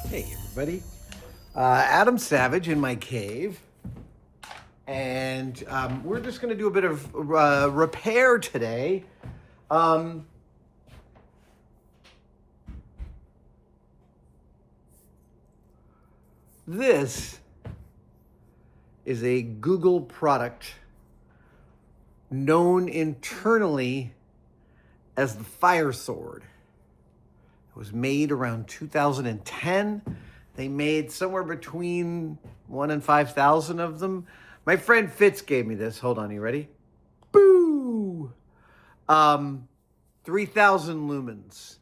Hey, everybody. Adam Savage in my cave. And we're just going to do a bit of repair today. This is a Google product known internally as the Firesword. It was made around 2010. They made somewhere between 1 and 5,000 of them. My friend Fitz gave me this. Hold on, you ready? Boo! 3,000 lumens.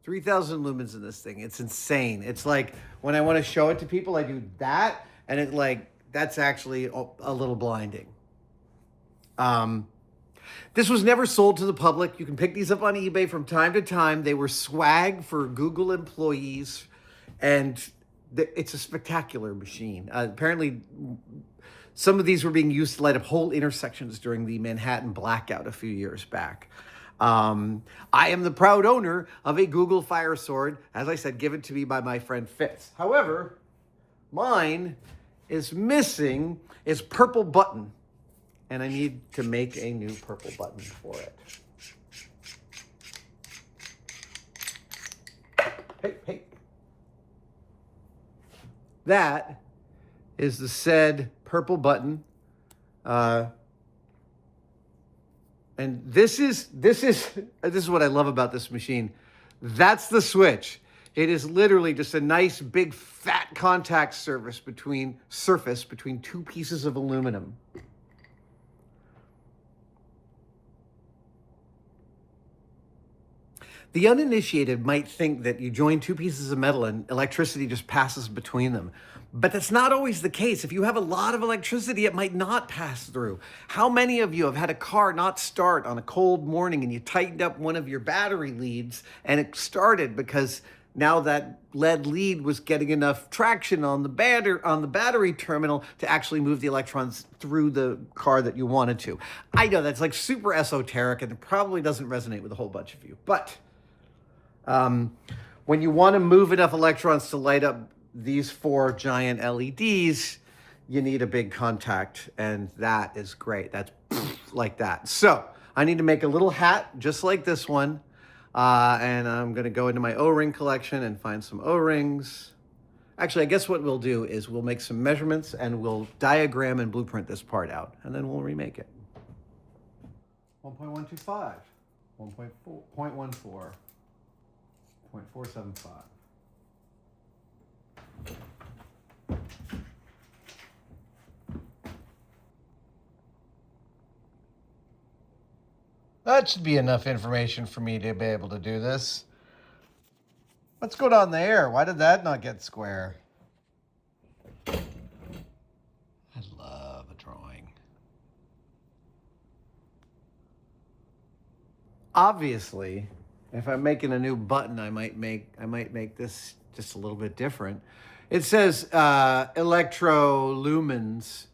3,000 lumens in this thing. It's insane. It's like when I want to show it to people, I do that, and it like that's actually a little blinding. This was never sold to the public. You can pick these up on eBay from time to time. They were swag for Google employees, and it's a spectacular machine. Apparently, some of these were being used to light up whole intersections during the Manhattan blackout a few years back. I am the proud owner of a Google Firesword, as I said, given to me by my friend Fitz. However, mine is missing its purple button, and I need to make a new purple button for it. Hey. That is the said purple button. And this is what I love about this machine. That's the switch. It is literally just a nice big fat contact surface between two pieces of aluminum. The uninitiated might think that you join two pieces of metal and electricity just passes between them. But that's not always the case. If you have a lot of electricity, it might not pass through. How many of you have had a car not start on a cold morning and you tightened up one of your battery leads and it started because now that lead lead was getting enough traction on the battery terminal to actually move the electrons through the car that you wanted to? I know that's like super esoteric and it probably doesn't resonate with a whole bunch of you, but when you want to move enough electrons to light up these 4 giant LEDs, you need a big contact, and that is great. That's like that. So I need to make a little hat just like this one, and I'm going to go into my O-ring collection and find some O-rings. Actually, I guess what we'll do is we'll make some measurements, and we'll diagram and blueprint this part out, and then we'll remake it. 1.125, 1.14. 0.475. That should be enough information for me to be able to do this. What's going on there? Why did that not get square? I love a drawing. Obviously, if I'm making a new button, I might make this just a little bit different. It says Electro Lumens,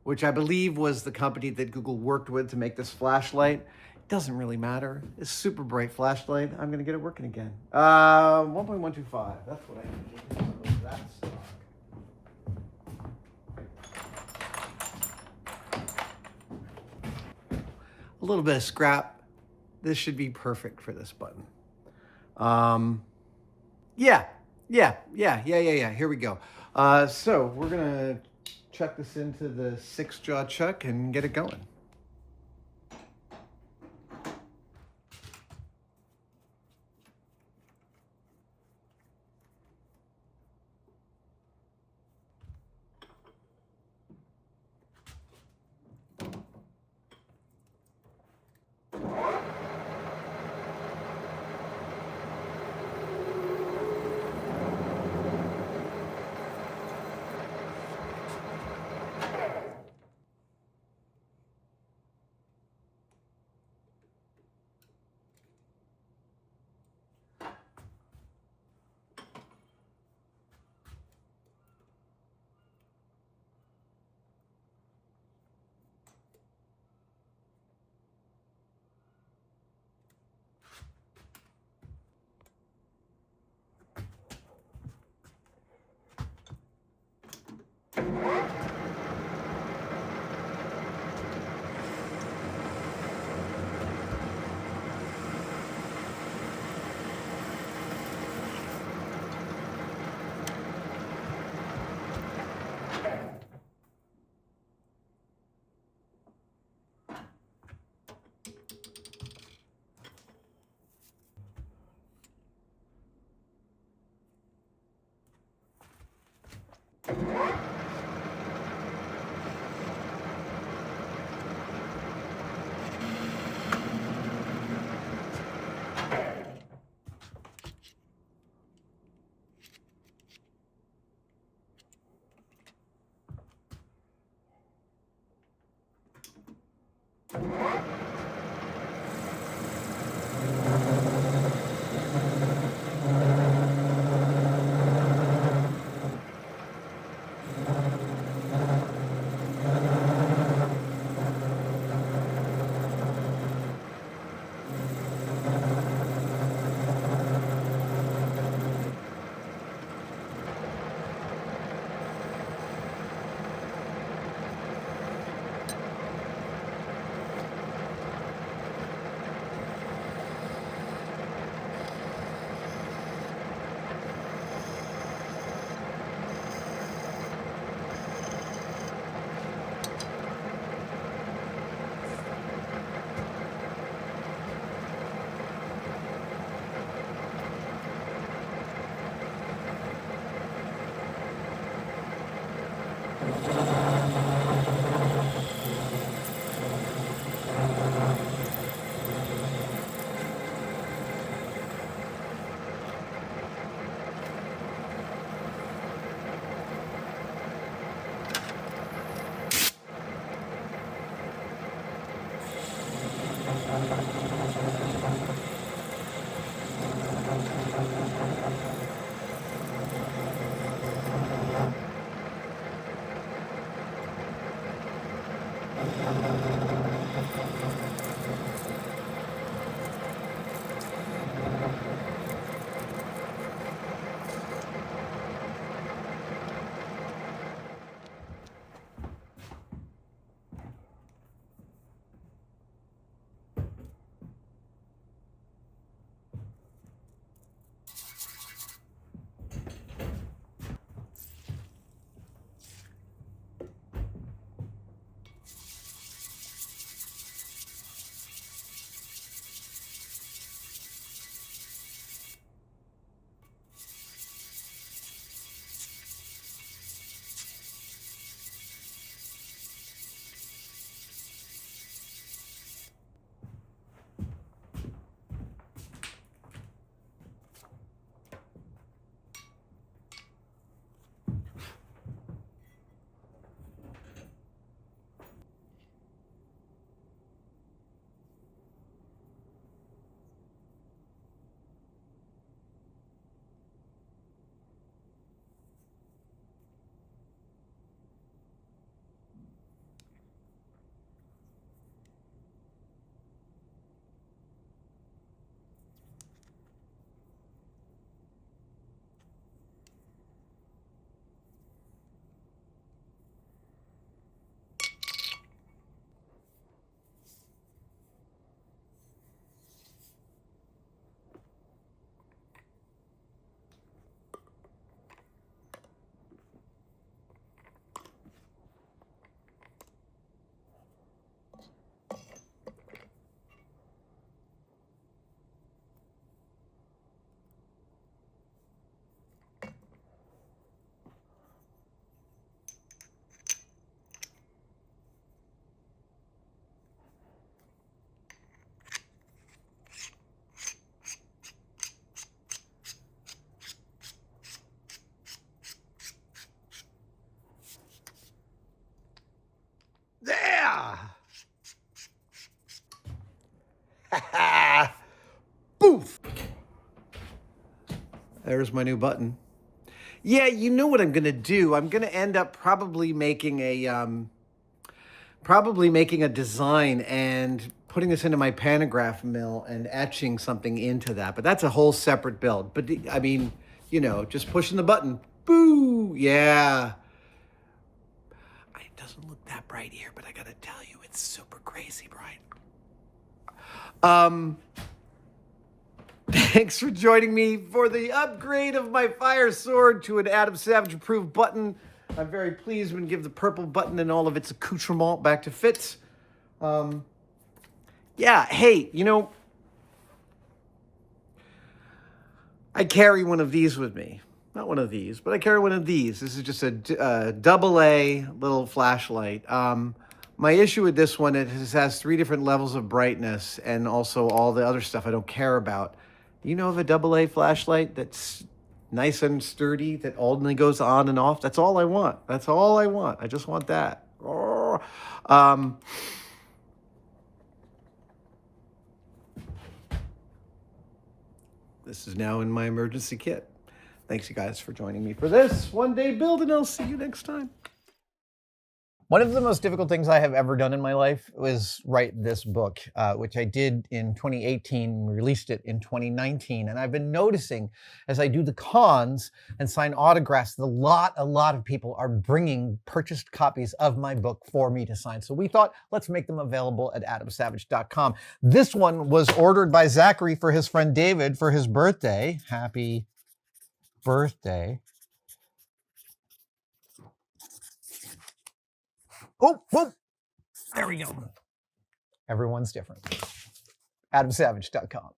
which I believe was the company that Google worked with to make this flashlight. It doesn't really matter. It's a super bright flashlight. I'm gonna get it working again. 1.125. That's what I need. So that's stock. A little bit of scrap. This should be perfect for this button. Yeah. Here we go. So we're gonna chuck this into the 6-jaw chuck and get it going. There! Boof! There's my new button. Yeah, you know what I'm gonna do. I'm gonna end up probably making a design and putting this into my pantograph mill and etching something into that. But that's a whole separate build. But I mean, you know, just pushing the button. Boo! Yeah. It doesn't look that bright here, but I gotta tell you, it's super crazy bright. Thanks for joining me for the upgrade of my Firesword to an Adam Savage approved button. I'm very pleased when give the purple button and all of its accoutrement back to Fitz. Yeah, hey, you know, I carry one of these with me. Not one of these, but I carry one of these. This is just a double A little flashlight. My issue with this one, it has 3 different levels of brightness and also all the other stuff I don't care about. You know of a double A flashlight that's nice and sturdy, that only goes on and off? That's all I want. That's all I want. I just want that. This is now in my emergency kit. Thanks, you guys, for joining me for this one-day build, and I'll see you next time. One of the most difficult things I have ever done in my life was write this book, which I did in 2018, released it in 2019. And I've been noticing as I do the cons and sign autographs, that a lot of people are bringing purchased copies of my book for me to sign. So we thought, let's make them available at adamsavage.com. This one was ordered by Zachary for his friend David for his birthday. Happy birthday. Oh, whoa. There we go. Everyone's different. AdamSavage.com.